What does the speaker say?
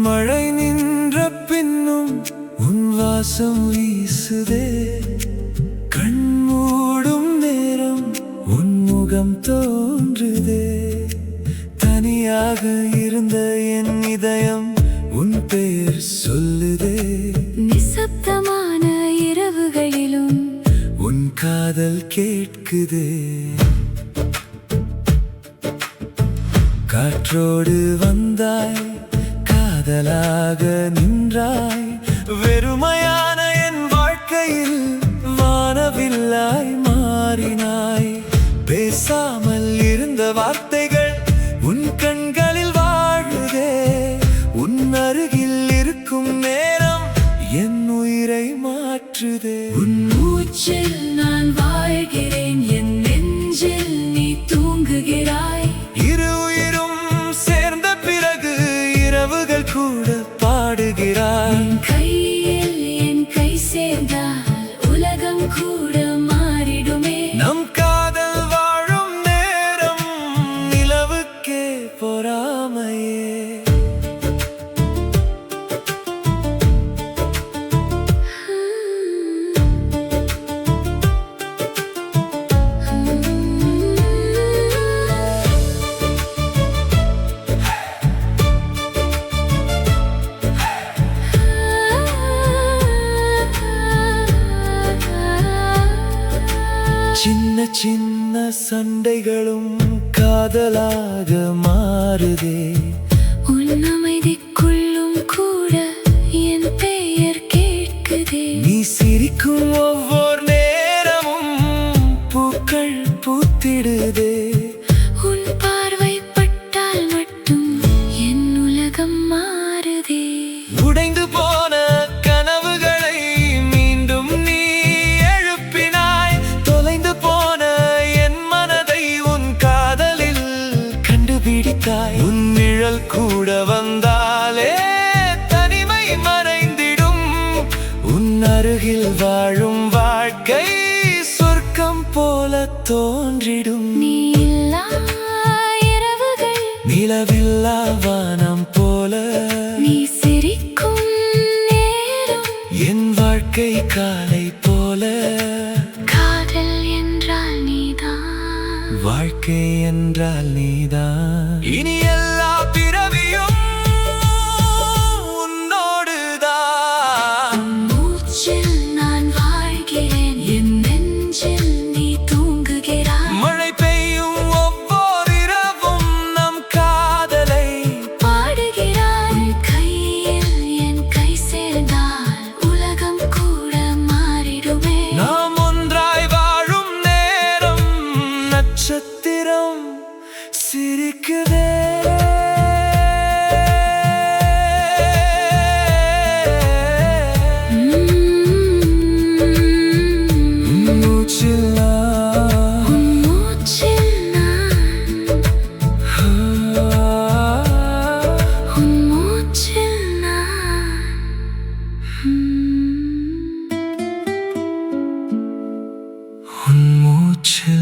மழை நின்ற பின்னும் உன் வாசம் வீசுதே, கண் மூடும் நேரம் உன் முகம் தோன்றுதே. தனியாக இருந்த என் இதயம் உன் பெயர் சொல்லுதே. நிசப்தமான இரவுகளிலும் உன் காதல் கேட்குதே. காற்றோடு வந்தாய், காதலாக நின்றாய். வெறுமையான என் வாழ்க்கையில் வானவில்லாய் மாறினாய். பேசாமல் இருந்த வார்த்தைகள் உன் கண்களில் வாழுதே. உன் அருகில் இருக்கும் நேரம் என் உயிரை மாற்றுதே. உன் மூச்சில் நான் வாழ்கிறேன், என் நெஞ்சில் நீ தூங்குகிறாய். இரு உயிரும் சேர்ந்த பிறகு இரவுகள் கூட பாடுகிறாய். என் கையில் என் கை சேர்ந்தால் உலகம் கூட மாறிடுமே. நம் காதல் வாழும் நேரம் நிலவுக்கே பொறாமையே. சின்ன சின்ன சண்டைகளும் காதலாக மாறுதே. உன் அமைதிக்குள்ளும் கூட என் பெயர் கேட்குதே. நீ சிரிக்கும் ஒவ்வொரு நேரமும் பூக்கள் பூத்திடுதே. உன் பார்வை பட்டால் மட்டும் என் உலகம் மாறுதே. உடைந்து போன கனவுகளை மீண்டும் நீ எழுப்பினாய். தொலைந்து போன என் மனதை உன் காதலில் கண்டுபிடித்தாய். உன் நிழல் கூட வந்தாலே தனிமை மறைந்திடும். உன் அருகில் வாழும் வாழ்க்கை சொர்க்கம் போல தோன்றிடும். நீ இல்லா இரவுகள் நிலவில்லா வானம் போல நீ சிரிக்கும் நேரம் என் வாழ்க்கை காலை போல. காதல் என்றால் நீதான், வாழ்க்கை என்றால் நீதான். இனி எல்லா பிறவியும் உன்னோடுதான். மூச்சில் நான் வாழ்கிறேன், என் நெஞ்சில் நீ தூங்குகிறாய். மழை பெய்யும் ஒவ்வொரு இரவும் நம் காதலை பாடுகிறாய். உன் கையில் என் கை சேர்ந்தால் உலகம் கூட மாறிடுமே. நாம் ஒன்றாய் வாழும் நேரம் நட்சத்திரம் சிரிக்குதே. மூச்சில் நான், உன் மூச்சில் நான், உன் மூச்சில் நான். உன் மூச்சில்